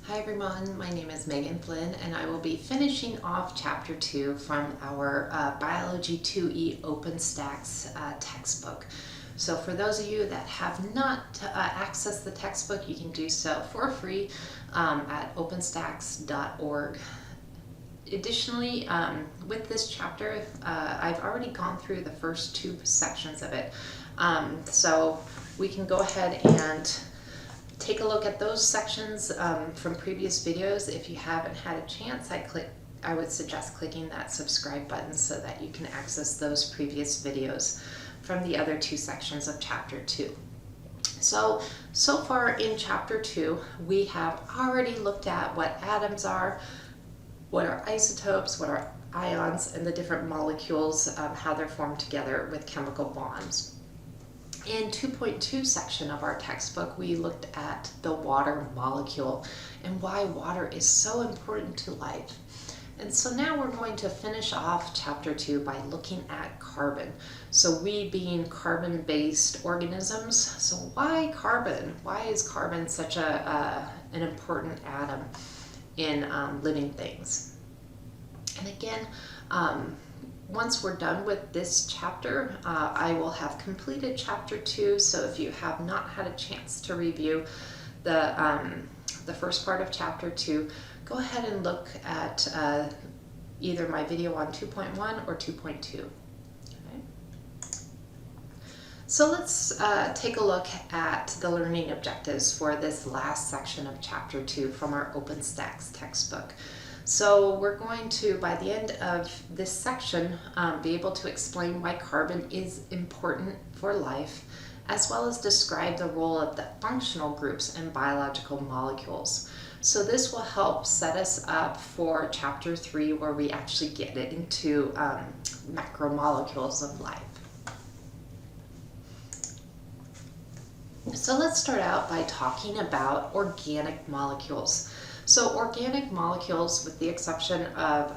Hi everyone, my name is Megan Flynn and I will be finishing off Chapter 2 from our Biology 2E OpenStax textbook. So for those of you that have not accessed the textbook, you can do so for free at openstax.org. Additionally, with this chapter, I've already gone through the first two sections of it. So we can go ahead and take a look at those sections from previous videos. If you haven't had a chance, I would suggest clicking that subscribe button so that you can access those previous videos from the other two sections of Chapter 2. So far in Chapter 2, we have already looked at what atoms are, what are isotopes, what are ions, and the different molecules, how they're formed together with chemical bonds. In 2.2 section of our textbook, we looked at the water molecule and why water is so important to life. And so now we're going to finish off Chapter 2 by looking at carbon. So we being carbon-based organisms, so why carbon? Why is carbon such an important atom in living things? And again, once we're done with this chapter, I will have completed Chapter 2. So if you have not had a chance to review the first part of Chapter 2, go ahead and look at either my video on 2.1 or 2.2. Okay. So let's take a look at the learning objectives for this last section of Chapter 2 from our OpenStax textbook. So we're going to, by the end of this section, be able to explain why carbon is important for life, as well as describe the role of the functional groups in biological molecules. So this will help set us up for Chapter 3, where we actually get it into macromolecules of life. So let's start out by talking about organic molecules. So organic molecules, with the exception of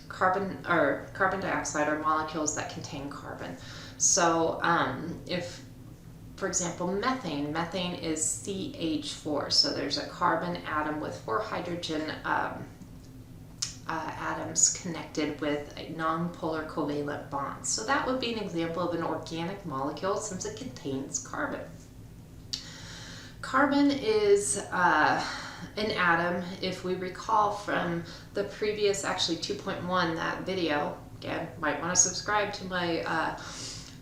carbon dioxide, are molecules that contain carbon. So if, for example, methane is CH4. So there's a carbon atom with 4 hydrogen atoms connected with a non-polar covalent bonds. So that would be an example of an organic molecule since it contains carbon. Carbon is an atom. If we recall from the previous, actually 2.1, that video, again, might want to subscribe to my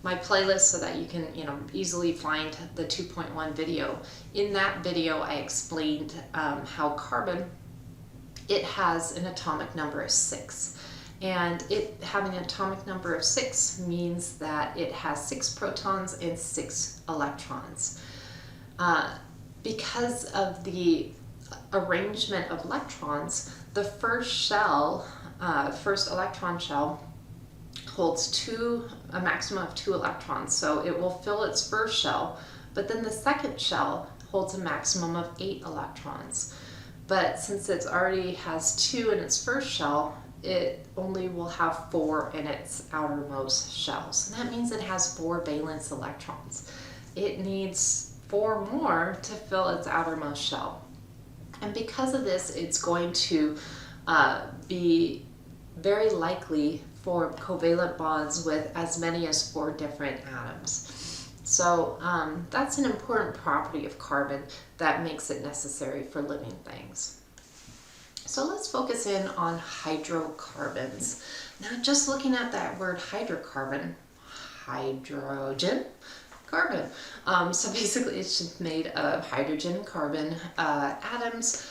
my playlist so that you can easily find the 2.1 video. In that video, I explained how carbon, it has an atomic number of 6. And it having an atomic number of 6 means that it has 6 protons and 6 electrons. Because of the arrangement of electrons, the first electron shell holds a maximum of 2 electrons. So it will fill its first shell, but then the second shell holds a maximum of 8 electrons. But since it already has 2 in its first shell, it only will have 4 in its outermost shells. And that means it has 4 valence electrons. It needs 4 more to fill its outermost shell. And because of this, it's going to be very likely for covalent bonds with as many as 4 different atoms. So that's an important property of carbon that makes it necessary for living things. So let's focus in on hydrocarbons. Now, just looking at that word hydrocarbon, hydrogen, carbon. So basically it's just made of hydrogen and carbon atoms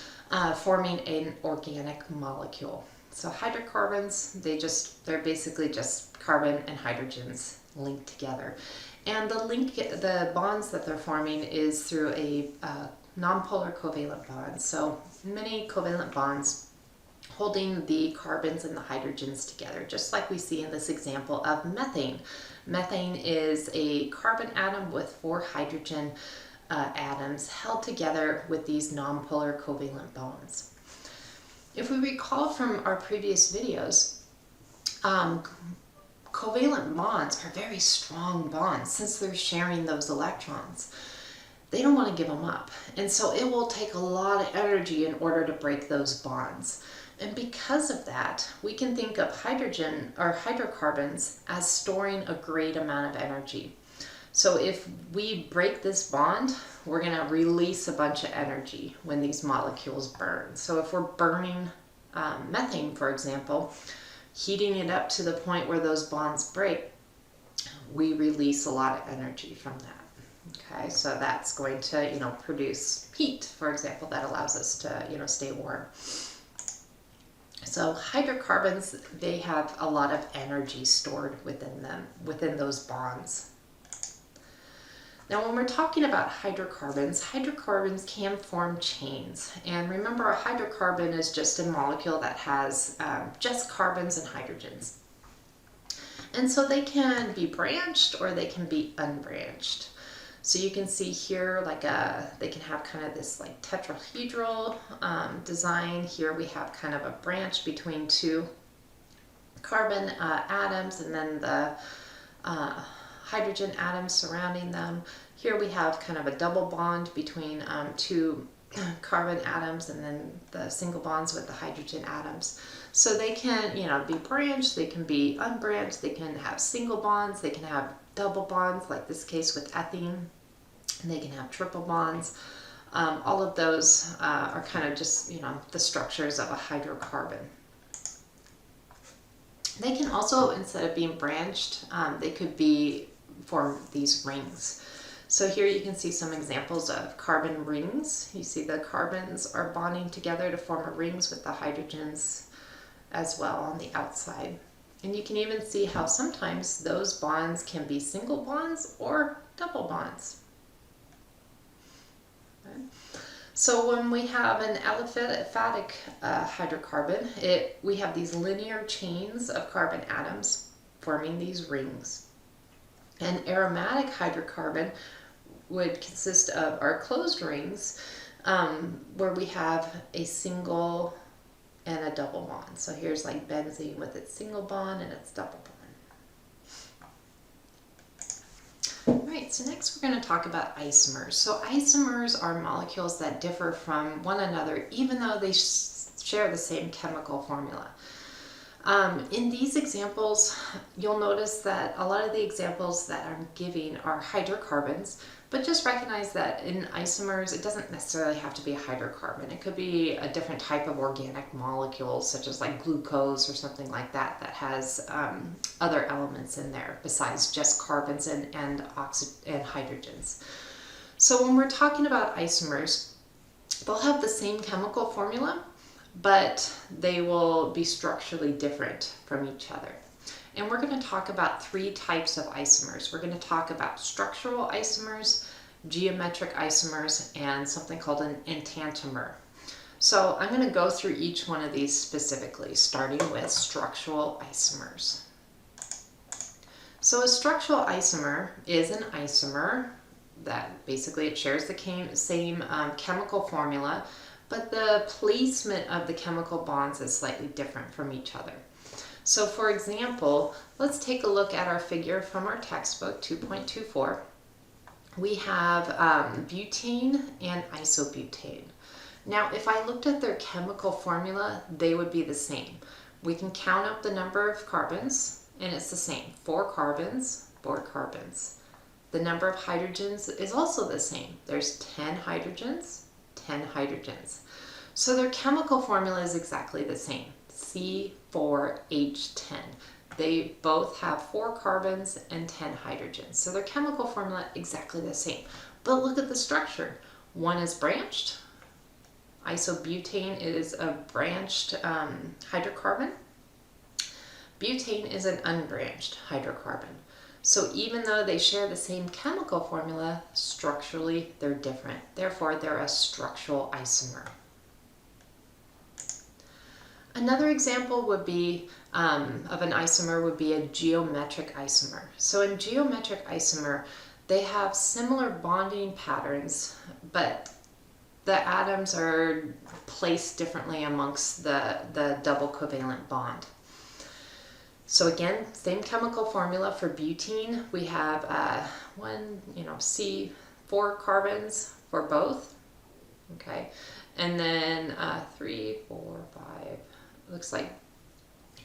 forming an organic molecule. So hydrocarbons, they're basically just carbon and hydrogens linked together. And the bonds that they're forming is through a non-polar covalent bond. So many covalent bonds holding the carbons and the hydrogens together, just like we see in this example of methane. Methane is a carbon atom with 4 hydrogen atoms held together with these non-polar covalent bonds. If we recall from our previous videos, covalent bonds are very strong bonds since they're sharing those electrons. they don't want to give them up. And so it will take a lot of energy in order to break those bonds. And because of that, we can think of hydrogen or hydrocarbons as storing a great amount of energy. So if we break this bond, we're going to release a bunch of energy when these molecules burn. So if we're burning methane, for example, heating it up to the point where those bonds break, we release a lot of energy from that. Okay, so that's going to, produce heat, for example, that allows us to, stay warm. So hydrocarbons, they have a lot of energy stored within them, within those bonds. Now, when we're talking about hydrocarbons can form chains. And remember, a hydrocarbon is just a molecule that has just carbons and hydrogens. And so they can be branched or they can be unbranched. So you can see here, they can have kind of this like tetrahedral design. Here we have kind of a branch between two carbon atoms and then the hydrogen atoms surrounding them. Here we have kind of a double bond between two carbon atoms and then the single bonds with the hydrogen atoms. So they can, be branched, they can be unbranched, they can have single bonds, they can have double bonds, like this case with ethene, and they can have triple bonds. All of those are kind of just, the structures of a hydrocarbon. They can also, instead of being branched, they could form these rings. So here you can see some examples of carbon rings. You see the carbons are bonding together to form rings with the hydrogens as well on the outside. And you can even see how sometimes those bonds can be single bonds or double bonds. Okay. So when we have an aliphatic hydrocarbon, we have these linear chains of carbon atoms forming these rings. An aromatic hydrocarbon would consist of our closed rings, where we have a single and a double bond. So here's like benzene with its single bond and its double bond. All right, so next we're going to talk about isomers. So isomers are molecules that differ from one another even though they share the same chemical formula. In these examples, you'll notice that a lot of the examples that I'm giving are hydrocarbons, but just recognize that in isomers, it doesn't necessarily have to be a hydrocarbon. It could be a different type of organic molecule, such as like glucose or something like that, that has other elements in there besides just carbons and hydrogens. So when we're talking about isomers, they'll have the same chemical formula, but they will be structurally different from each other. And we're going to talk about three types of isomers. We're going to talk about structural isomers, geometric isomers, and something called an enantiomer. So I'm going to go through each one of these specifically, starting with structural isomers. So a structural isomer is an isomer that basically it shares the same chemical formula, but the placement of the chemical bonds is slightly different from each other. So for example, let's take a look at our figure from our textbook 2.24. We have butane and isobutane. Now if I looked at their chemical formula, they would be the same. We can count up the number of carbons and it's the same, 4 carbons, 4 carbons. The number of hydrogens is also the same. There's 10 hydrogens, 10 hydrogens. So their chemical formula is exactly the same, C4H10. They both have 4 carbons and 10 hydrogens. So their chemical formula exactly the same. But look at the structure. One is branched. Isobutane is a branched hydrocarbon. Butane is an unbranched hydrocarbon. So even though they share the same chemical formula, structurally they're different. Therefore, they're a structural isomer. Another example would be of an isomer would be a geometric isomer. So in geometric isomer, they have similar bonding patterns, but the atoms are placed differently amongst the double covalent bond. So again, same chemical formula for butene. We have C4H10 4 carbons for both, okay, and then 3, 4, 5, looks like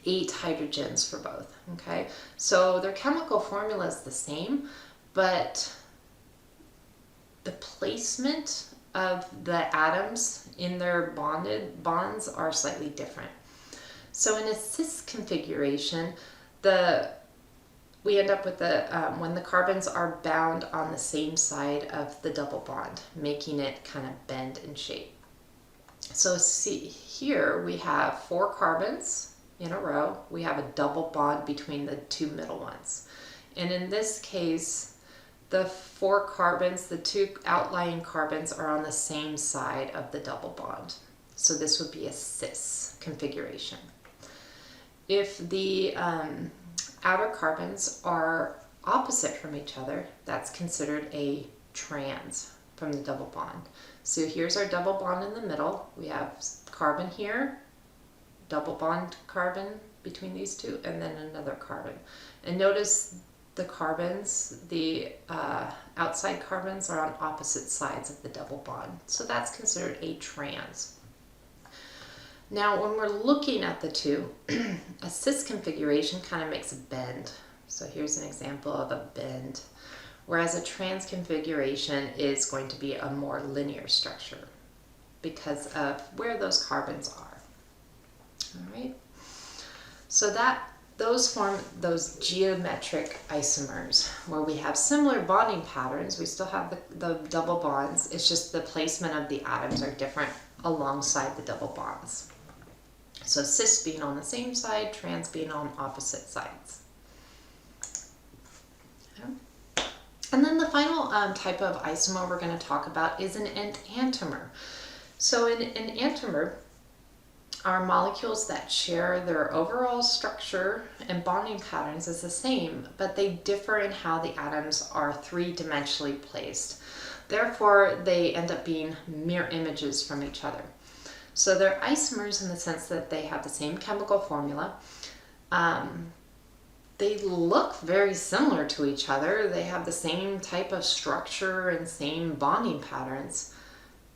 8 hydrogens for both, okay. So their chemical formula is the same, but the placement of the atoms in their bonds are slightly different. So in a cis configuration, we end up with when the carbons are bound on the same side of the double bond, making it kind of bend in shape. So see here we have 4 carbons in a row. We have a double bond between the 2 middle ones. And in this case, the 4 carbons, the 2 outlying carbons, are on the same side of the double bond. So this would be a cis configuration. If the outer carbons are opposite from each other, that's considered a trans from the double bond. So here's our double bond in the middle. We have carbon here, double bond carbon between these two, and then another carbon. And notice the carbons, the outside carbons, are on opposite sides of the double bond. So that's considered a trans. Now when we're looking at the two, a cis configuration kind of makes a bend. So here's an example of a bend, whereas a trans configuration is going to be a more linear structure because of where those carbons are. All right. So those form those geometric isomers where we have similar bonding patterns. We still have the double bonds. It's just the placement of the atoms are different alongside the double bonds. So cis being on the same side, trans being on opposite sides. Okay. And then the final type of isomer we're going to talk about is an enantiomer. So an enantiomer are molecules that share their overall structure and bonding patterns is the same, but they differ in how the atoms are three-dimensionally placed. Therefore, they end up being mirror images from each other. So they're isomers in the sense that they have the same chemical formula. They look very similar to each other. They have the same type of structure and same bonding patterns,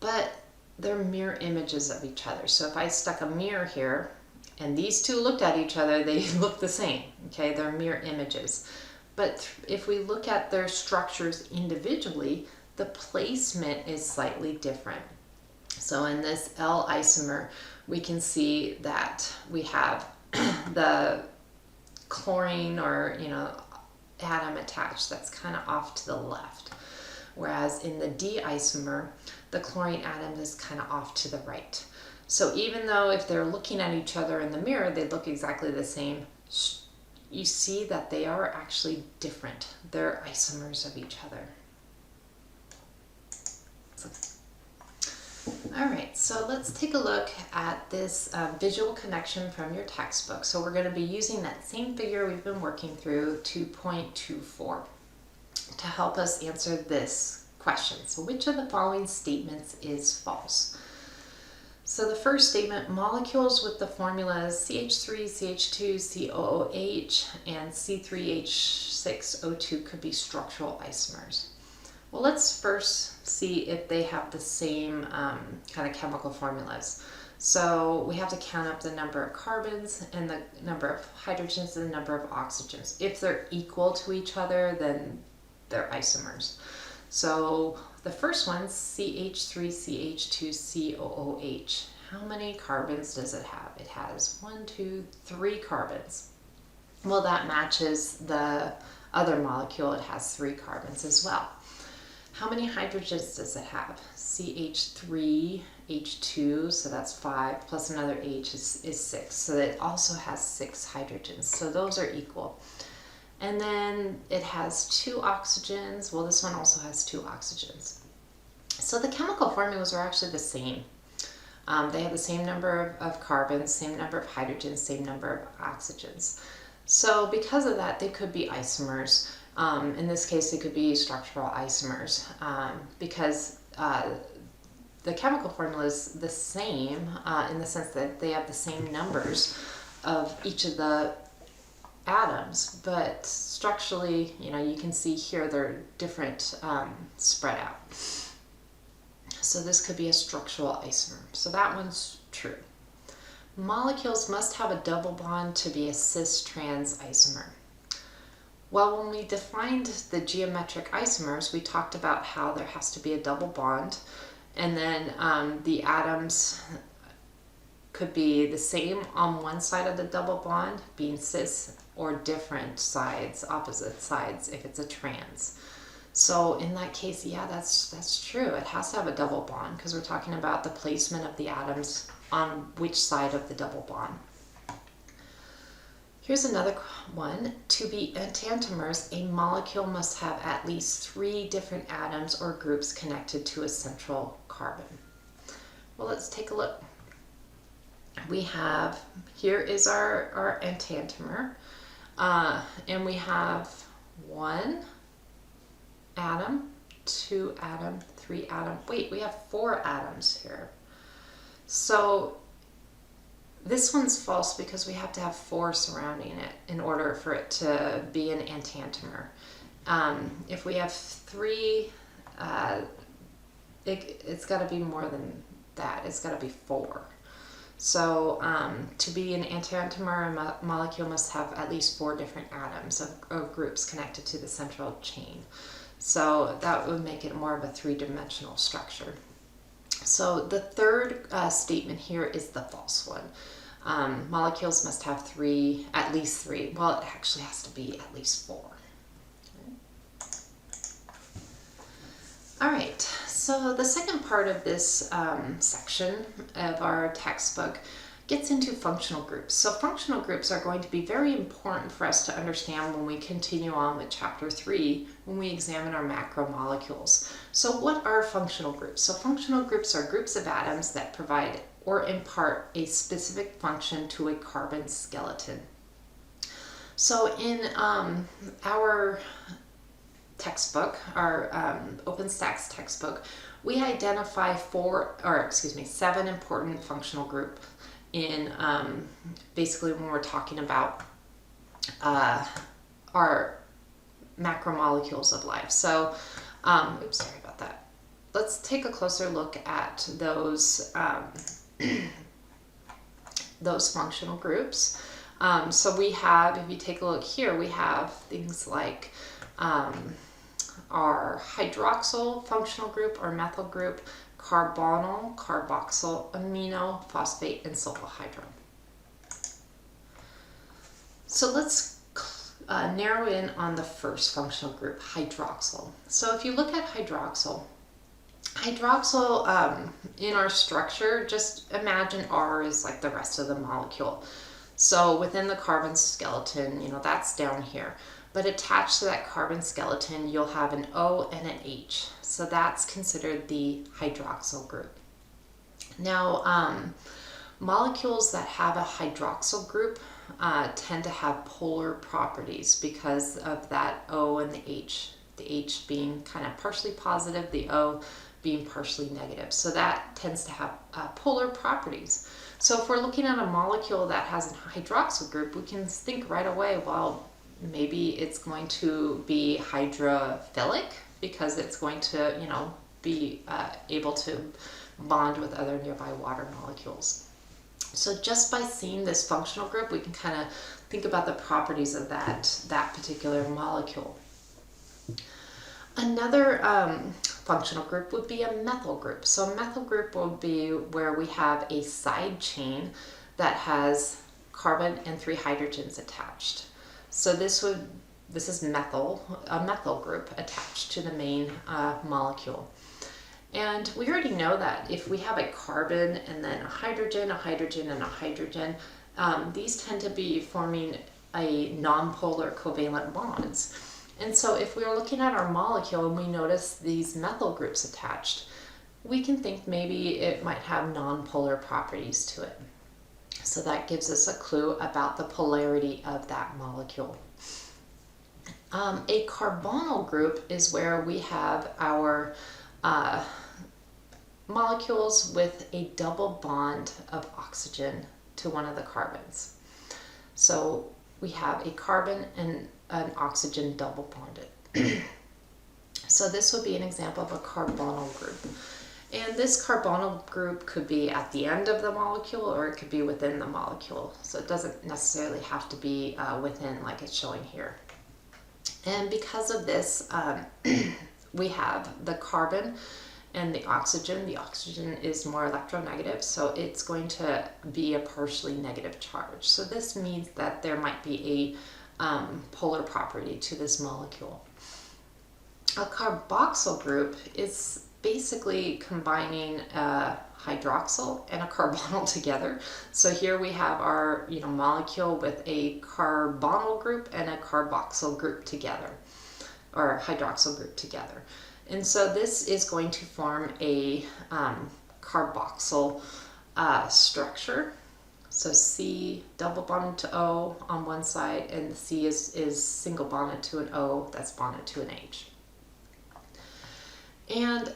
but they're mirror images of each other. So if I stuck a mirror here and these two looked at each other, they look the same, okay? They're mirror images. But if we look at their structures individually, the placement is slightly different. So in this L isomer, we can see that we have the chlorine or, atom attached that's kind of off to the left. Whereas in the D isomer, the chlorine atom is kind of off to the right. So even though if they're looking at each other in the mirror, they look exactly the same, you see that they are actually different. They're isomers of each other. All right, so let's take a look at this visual connection from your textbook. So we're going to be using that same figure we've been working through, 2.24, to help us answer this question. So which of the following statements is false? So the first statement, molecules with the formulas CH3, CH2, COOH, and C3H6O2 could be structural isomers. Well, let's first see if they have the same kind of chemical formulas. So we have to count up the number of carbons and the number of hydrogens and the number of oxygens. If they're equal to each other, then they're isomers. So the first one, CH3CH2COOH. How many carbons does it have? It has 1, 2, 3 carbons. Well, that matches the other molecule. It has 3 carbons as well. How many hydrogens does it have? CH3H2, so that's 5, plus another H is 6. So it also has 6 hydrogens. So those are equal. And then it has 2 oxygens. Well, this one also has 2 oxygens. So the chemical formulas are actually the same. They have the same number of carbons, same number of hydrogens, same number of oxygens. So because of that, they could be isomers. In this case, they could be structural isomers because the chemical formula is the same in the sense that they have the same numbers of each of the atoms, but structurally, you can see here they're different, spread out. So this could be a structural isomer. So that one's true. Molecules must have a double bond to be a cis-trans isomer. Well, when we defined the geometric isomers, we talked about how there has to be a double bond, and then the atoms could be the same on one side of the double bond, being cis, or different sides, opposite sides, if it's a trans. So in that case, yeah, that's true. It has to have a double bond because we're talking about the placement of the atoms on which side of the double bond. Here's another one. To be enantiomers, a molecule must have at least 3 different atoms or groups connected to a central carbon. Well, let's take a look. We have, here is our enantiomer, and we have 1 atom, 2 atom, 3 atom. Wait, we have 4 atoms here. So this one's false because we have to have 4 surrounding it in order for it to be an enantiomer. If we have 3, it's got to be more than that. It's got to be 4. So to be an enantiomer, a molecule must have at least 4 different atoms or groups connected to the central chain. So that would make it more of a 3-dimensional structure. So the third statement here is the false one. Molecules must have at least 3. Well, it actually has to be at least 4. All right, so the second part of this section of our textbook gets into functional groups. So functional groups are going to be very important for us to understand when we continue on with chapter 3, when we examine our macromolecules. So what are functional groups? So functional groups are groups of atoms that provide or impart a specific function to a carbon skeleton. So in our textbook, our OpenStax textbook, we identify 7 important functional groups in basically when we're talking about our macromolecules of life. So, oops, sorry about that. Let's take a closer look at those those functional groups. So we have, if you take a look here, we have things like our hydroxyl functional group or methyl group, carbonyl, carboxyl, amino, phosphate, and sulfohydryl. So let's narrow in on the first functional group, hydroxyl. So if you look at hydroxyl in our structure, just imagine R is like the rest of the molecule. So within the carbon skeleton, that's down here. But attached to that carbon skeleton, you'll have an O and an H. So that's considered the hydroxyl group. Now, molecules that have a hydroxyl group tend to have polar properties because of that O and the H. The H being kind of partially positive, the O being partially negative. So that tends to have polar properties. So if we're looking at a molecule that has a hydroxyl group, we can think right away, well, maybe it's going to be hydrophilic because it's going to, be able to bond with other nearby water molecules. So just by seeing this functional group, we can kind of think about the properties of that particular molecule. Another functional group would be a methyl group. So a methyl group would be where we have a side chain that has carbon and 3 hydrogens attached. So this is methyl, a methyl group attached to the main molecule. And we already know that if we have a carbon and then a hydrogen, and a hydrogen, these tend to be forming a nonpolar covalent bonds. And so if we are looking at our molecule and we notice these methyl groups attached, we can think maybe it might have nonpolar properties to it. So that gives us a clue about the polarity of that molecule. A carbonyl group is where we have our molecules with a double bond of oxygen to one of the carbons. So we have a carbon and an oxygen double bonded. So this would be an example of a carbonyl group. And this carbonyl group could be at the end of the molecule, or it could be within the molecule. So it doesn't necessarily have to be within, like it's showing here. And because of this, we have the carbon and the oxygen. The oxygen is more electronegative, so it's going to be a partially negative charge. So this means that there might be a polar property to this molecule. A carboxyl group is basically combining a hydroxyl and a carbonyl together. So here we have our molecule with a carbonyl group and a carboxyl group together, or hydroxyl group together. And so this is going to form a carboxyl structure. So C double bonded to O on one side, and the C is single bonded to an O that's bonded to an H. And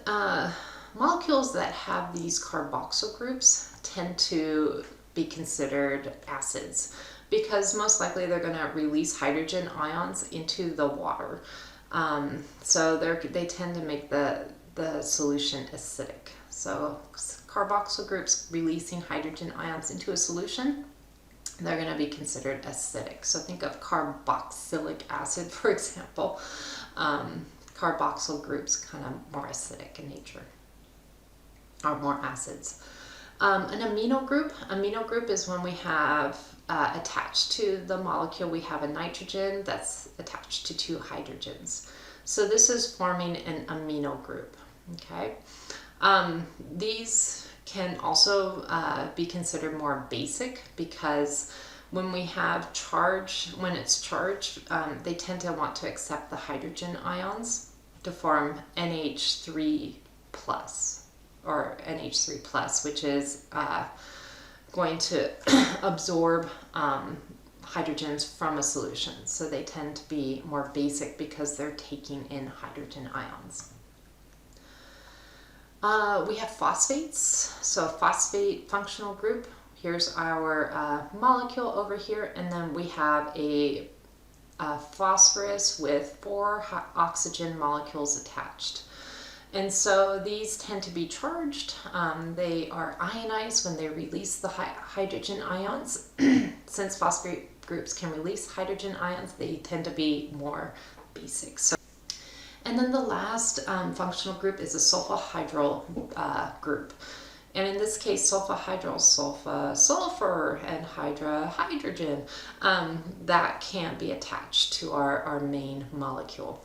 molecules that have these carboxyl groups tend to be considered acids, because most likely they're going to release hydrogen ions into the water. So they tend to make the solution acidic. So carboxyl groups releasing hydrogen ions into a solution, they're going to be considered acidic. So think of carboxylic acid, for example. Carboxyl groups kind of more acidic in nature, or more acids. An amino group is when we have attached to the molecule, we have a nitrogen that's attached to two hydrogens. So this is forming an amino group, okay? These can also be considered more basic, because when we have charge, when it's charged, they tend to want to accept the hydrogen ions to form NH3+, or NH3+, which is going to absorb hydrogens from a solution. So they tend to be more basic because they're taking in hydrogen ions. We have phosphates. So a phosphate functional group. Here's our molecule over here, and then we have a phosphorus with 4 oxygen molecules attached. And so these tend to be charged. They are ionized when they release the hydrogen ions. Since phosphate groups can release hydrogen ions, they tend to be more basic. And then the last functional group is a sulfahydryl group. And in this case, sulfahydryl, sulfur, and hydrogen, that can be attached to our main molecule.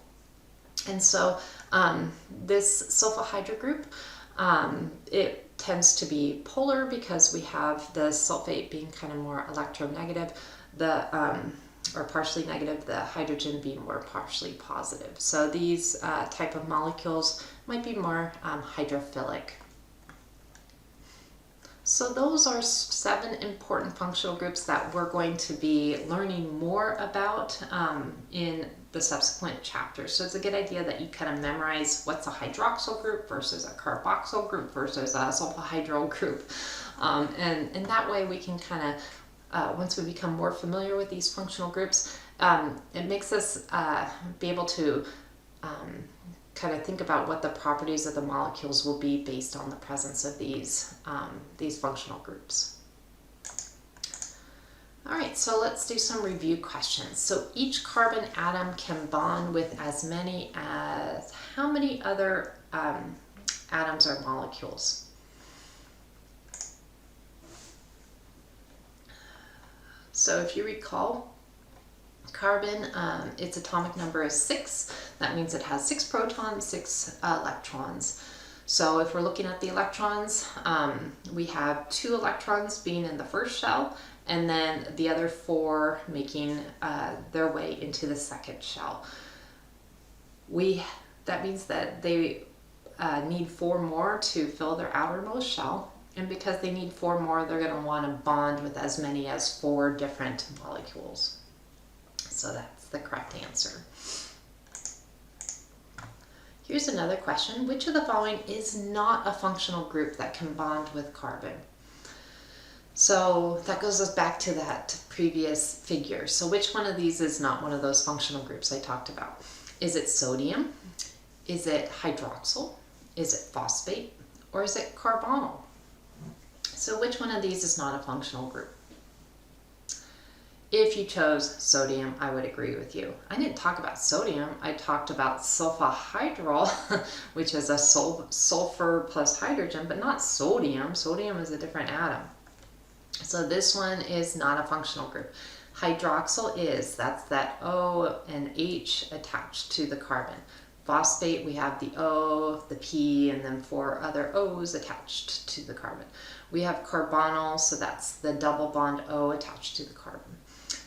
And so this sulfahydryl group, it tends to be polar because we have the sulfate being kind of more electronegative, or partially negative, the hydrogen being more partially positive. So these type of molecules might be more hydrophilic. So those are 7 important functional groups that we're going to be learning more about in the subsequent chapters. So it's a good idea that you kind of memorize what's a hydroxyl group versus a carboxyl group versus a sulfahydryl group. And that way we can kind of, once we become more familiar with these functional groups, it makes us be able to kind of think about what the properties of the molecules will be based on the presence of these functional groups. All right, so let's do some review questions. So each carbon atom can bond with as many as how many other atoms or molecules? So if you recall, carbon, its atomic number is 6. That means it has 6 protons, 6 electrons. So if we're looking at the electrons, we have 2 electrons being in the first shell, and then the other 4 making their way into the second shell. That means that they need 4 more to fill their outermost shell, and because they need 4 more, they're going to want to bond with as many as 4 different molecules. So that's the correct answer. Here's another question. Which of the following is not a functional group that can bond with carbon? So that goes us back to that previous figure. So which one of these is not one of those functional groups I talked about? Is it sodium? Is it hydroxyl? Is it phosphate? Or is it carbonyl? So which one of these is not a functional group? If you chose sodium, I would agree with you. I didn't talk about sodium. I talked about sulfahydryl, which is a sulfur plus hydrogen, but not sodium. Sodium is a different atom. So this one is not a functional group. Hydroxyl is, that's that O and H attached to the carbon. Phosphate, we have the O, the P, and then 4 other O's attached to the carbon. We have carbonyl, so that's the double bond O attached to the carbon.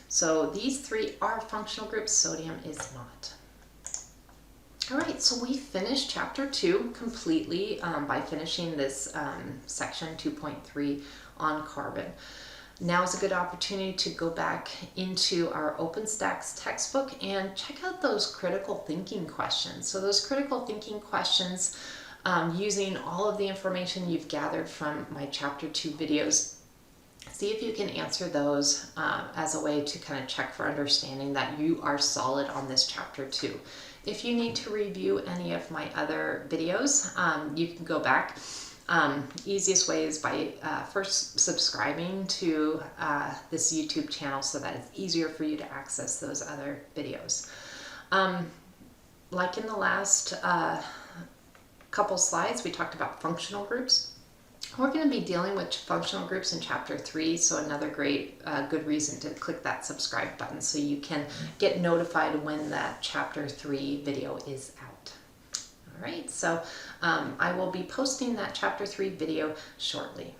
So these 3 are functional groups, sodium is not. All right, so we finished chapter 2 completely by finishing this section 2.3 on carbon. Now is a good opportunity to go back into our OpenStax textbook and check out those critical thinking questions. So those critical thinking questions, using all of the information you've gathered from my chapter 2 videos, see if you can answer those as a way to kind of check for understanding that you are solid on this chapter 2. If you need to review any of my other videos, you can go back. Easiest way is by first subscribing to this YouTube channel so that it's easier for you to access those other videos. Like in the last couple slides, we talked about functional groups. We're going to be dealing with functional groups in chapter 3, so another great good reason to click that subscribe button so you can get notified when that chapter 3 video is out. All right, so I will be posting that chapter 3 video shortly.